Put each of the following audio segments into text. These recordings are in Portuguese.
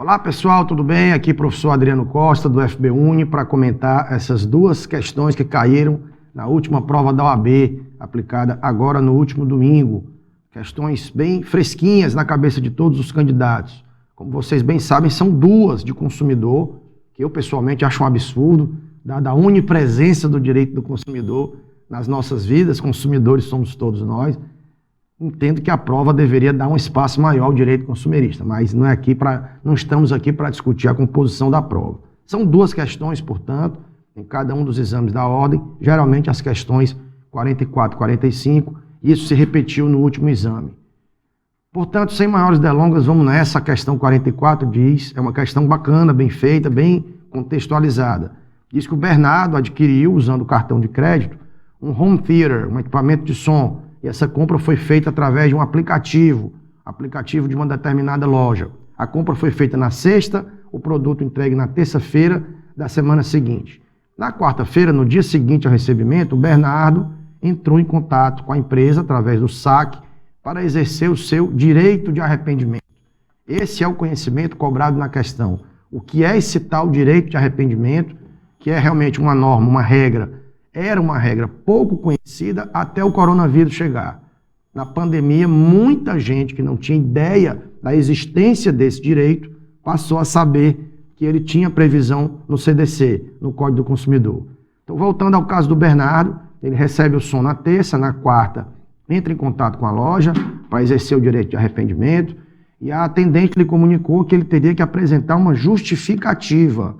Olá pessoal, tudo bem? Aqui professor Adriano Costa do FBUNI para comentar essas duas questões que caíram na última prova da OAB, aplicada agora no último domingo. Questões bem fresquinhas na cabeça de todos os candidatos. Como vocês bem sabem, são duas de consumidor, que eu pessoalmente acho um absurdo, dada a onipresença do direito do consumidor nas nossas vidas, consumidores somos todos nós. Entendo que a prova deveria dar um espaço maior ao direito consumerista, mas não estamos aqui para discutir a composição da prova. São duas questões, portanto, em cada um dos exames da ordem, geralmente as questões 44 e 45, e isso se repetiu no último exame. Portanto, sem maiores delongas, vamos nessa. A questão 44 diz, é uma questão bacana, bem feita, bem contextualizada. Diz que o Bernardo adquiriu, usando o cartão de crédito, um home theater, um equipamento de som, e essa compra foi feita através de um aplicativo de uma determinada loja. A compra foi feita na sexta, o produto entregue na terça-feira da semana seguinte. Na quarta-feira, no dia seguinte ao recebimento, o Bernardo entrou em contato com a empresa através do saque para exercer o seu direito de arrependimento. Esse é o conhecimento cobrado na questão. O que é esse tal direito de arrependimento, que é realmente uma norma, uma regra, era uma regra pouco conhecida até o coronavírus chegar. Na pandemia, muita gente que não tinha ideia da existência desse direito passou a saber que ele tinha previsão no CDC, no Código do Consumidor. Então, voltando ao caso do Bernardo, ele recebe o som na terça, na quarta, entra em contato com a loja para exercer o direito de arrependimento e a atendente lhe comunicou que ele teria que apresentar uma justificativa.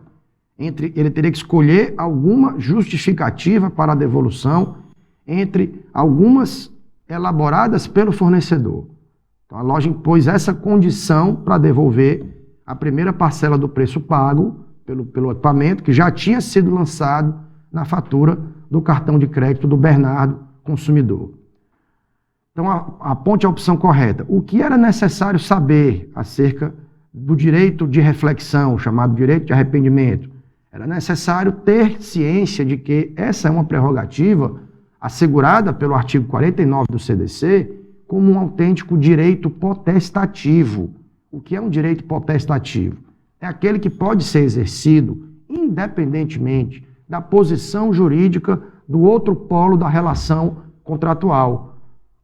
Ele teria que escolher alguma justificativa para a devolução entre algumas elaboradas pelo fornecedor. Então, a loja impôs essa condição para devolver a primeira parcela do preço pago pelo equipamento, que já tinha sido lançado na fatura do cartão de crédito do Bernardo consumidor. Então, aponte a opção correta. O que era necessário saber acerca do direito de reflexão, chamado direito de arrependimento? Era necessário ter ciência de que essa é uma prerrogativa assegurada pelo artigo 49 do CDC como um autêntico direito potestativo. O que é um direito potestativo? É aquele que pode ser exercido independentemente da posição jurídica do outro polo da relação contratual.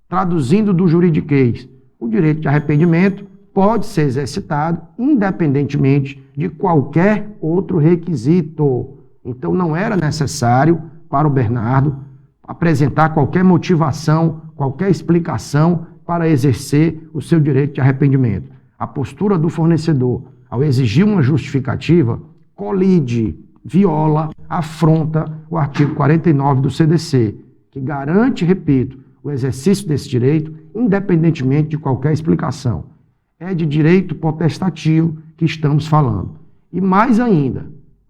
Traduzindo do juridiquês, o direito de arrependimento pode ser exercitado independentemente de qualquer outro requisito. Então, não era necessário para o Bernardo apresentar qualquer motivação, qualquer explicação para exercer o seu direito de arrependimento. A postura do fornecedor, ao exigir uma justificativa, colide, viola, afronta o artigo 49 do CDC, que garante, repito, o exercício desse direito independentemente de qualquer explicação. É de direito potestativo que estamos falando. E mais ainda,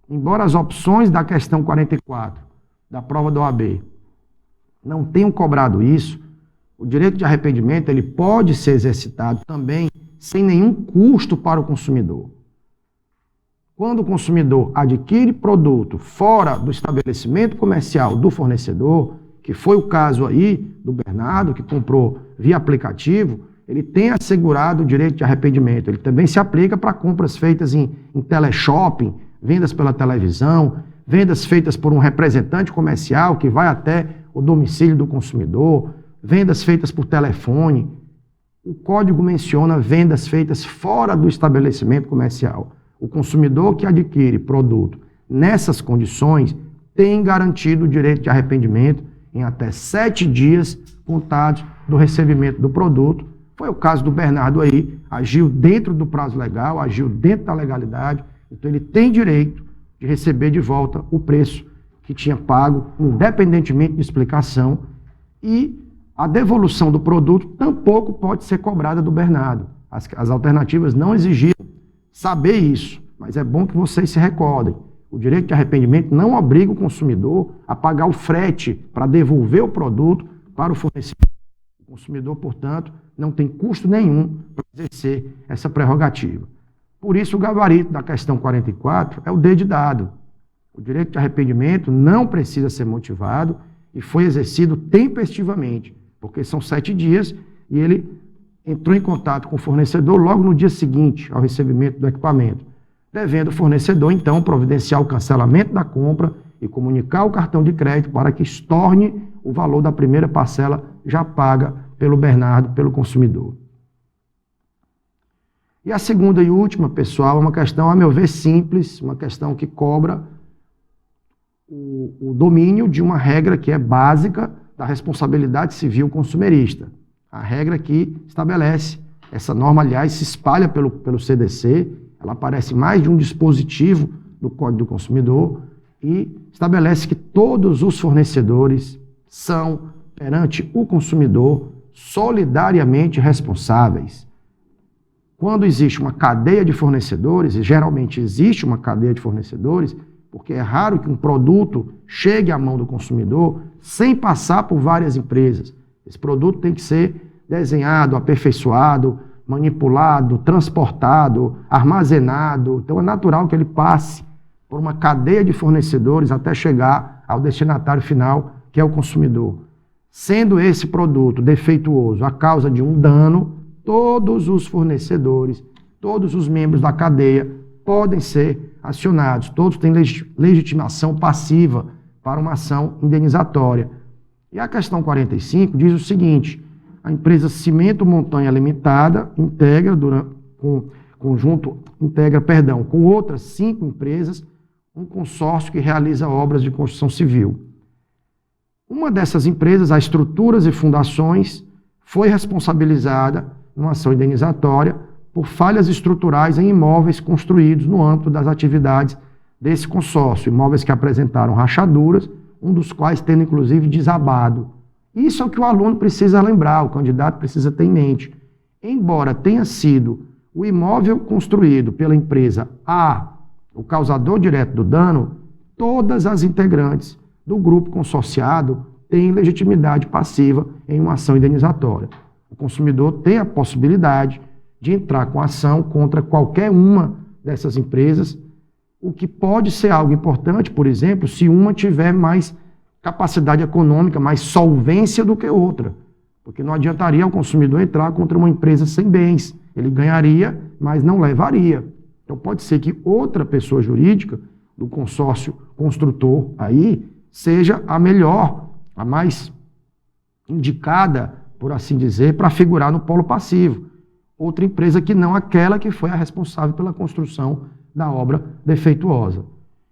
embora as opções da questão 44 da prova da OAB não tenham cobrado isso, o direito de arrependimento ele pode ser exercitado também sem nenhum custo para o consumidor. Quando o consumidor adquire produto fora do estabelecimento comercial do fornecedor, que foi o caso aí do Bernardo, que comprou via aplicativo, ele tem assegurado o direito de arrependimento. Ele também se aplica para compras feitas em teleshopping, vendas pela televisão, vendas feitas por um representante comercial que vai até o domicílio do consumidor, vendas feitas por telefone. O código menciona vendas feitas fora do estabelecimento comercial. O consumidor que adquire produto nessas condições tem garantido o direito de arrependimento em até 7 dias contados do recebimento do produto. Foi o caso do Bernardo aí, agiu dentro do prazo legal, agiu dentro da legalidade, então ele tem direito de receber de volta o preço que tinha pago, independentemente de explicação, e a devolução do produto tampouco pode ser cobrada do Bernardo. As alternativas não exigiram saber isso, mas é bom que vocês se recordem. O direito de arrependimento não obriga o consumidor a pagar o frete para devolver o produto para o fornecedor. O consumidor, portanto, não tem custo nenhum para exercer essa prerrogativa. Por isso, o gabarito da questão 44 é o D de dado. O direito de arrependimento não precisa ser motivado e foi exercido tempestivamente, porque são 7 dias e ele entrou em contato com o fornecedor logo no dia seguinte ao recebimento do equipamento, devendo o fornecedor, então, providenciar o cancelamento da compra e comunicar o cartão de crédito para que estorne o valor da primeira parcela já paga pelo Bernardo, pelo consumidor. E a segunda e última, pessoal, é uma questão, a meu ver, simples, uma questão que cobra o domínio de uma regra que é básica da responsabilidade civil consumerista. A regra que estabelece, essa norma, aliás, se espalha pelo CDC, ela aparece em mais de um dispositivo do Código do Consumidor e estabelece que todos os fornecedores são, perante o consumidor, solidariamente responsáveis. Quando existe uma cadeia de fornecedores, e geralmente existe uma cadeia de fornecedores, porque é raro que um produto chegue à mão do consumidor sem passar por várias empresas. Esse produto tem que ser desenhado, aperfeiçoado, manipulado, transportado, armazenado. Então é natural que ele passe por uma cadeia de fornecedores até chegar ao destinatário final, que é o consumidor. Sendo esse produto defeituoso a causa de um dano, todos os fornecedores, todos os membros da cadeia podem ser acionados. Todos têm legitimação passiva para uma ação indenizatória. E a questão 45 diz o seguinte: a empresa Cimento Montanha Limitada integra com outras 5 empresas um consórcio que realiza obras de construção civil. Uma dessas empresas, a Estruturas e Fundações, foi responsabilizada numa ação indenizatória por falhas estruturais em imóveis construídos no âmbito das atividades desse consórcio, imóveis que apresentaram rachaduras, um dos quais tendo inclusive desabado. Isso é o que o aluno precisa lembrar, o candidato precisa ter em mente. Embora tenha sido o imóvel construído pela empresa A o causador direto do dano, todas as integrantes do grupo consorciado têm legitimidade passiva em uma ação indenizatória. O consumidor tem a possibilidade de entrar com ação contra qualquer uma dessas empresas, o que pode ser algo importante, por exemplo, se uma tiver mais capacidade econômica, mais solvência do que outra. Porque não adiantaria o consumidor entrar contra uma empresa sem bens. Ele ganharia, mas não levaria. Então pode ser que outra pessoa jurídica do consórcio construtor aí seja a melhor, a mais indicada, por assim dizer, para figurar no polo passivo. Outra empresa que não aquela que foi a responsável pela construção da obra defeituosa.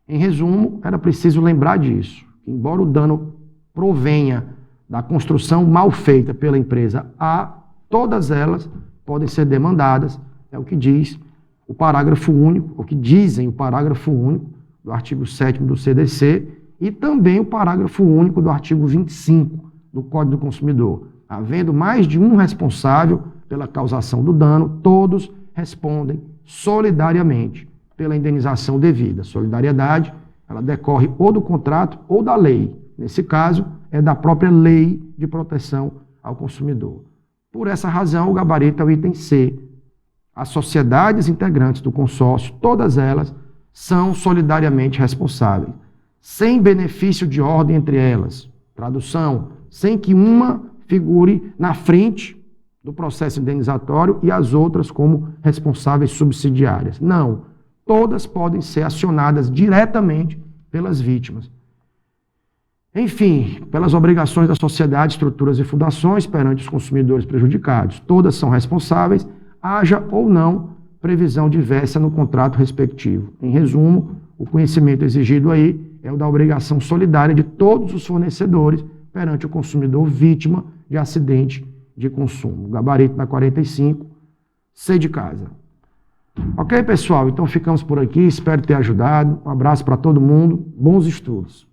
Em resumo, era preciso lembrar disso. Embora o dano provenha da construção mal feita pela empresa A, todas elas podem ser demandadas, é o que diz o parágrafo único, o que dizem o parágrafo único do artigo 7º do CDC e também o parágrafo único do artigo 25 do Código do Consumidor. Havendo mais de um responsável pela causação do dano, todos respondem solidariamente pela indenização devida. Solidariedade, ela decorre ou do contrato ou da lei. Nesse caso, é da própria lei de proteção ao consumidor. Por essa razão, o gabarito é o item C. As sociedades integrantes do consórcio, todas elas, são solidariamente responsáveis, sem benefício de ordem entre elas. Tradução, sem que uma figure na frente do processo indenizatório e as outras como responsáveis subsidiárias. Não, todas podem ser acionadas diretamente pelas vítimas. Enfim, pelas obrigações da sociedade, estruturas e fundações perante os consumidores prejudicados. Todas são responsáveis, haja ou não previsão diversa no contrato respectivo. Em resumo, o conhecimento exigido aí é o da obrigação solidária de todos os fornecedores perante o consumidor vítima de acidente de consumo. Gabarito da 45, C de casa. Ok, pessoal? Então ficamos por aqui, espero ter ajudado. Um abraço para todo mundo, bons estudos.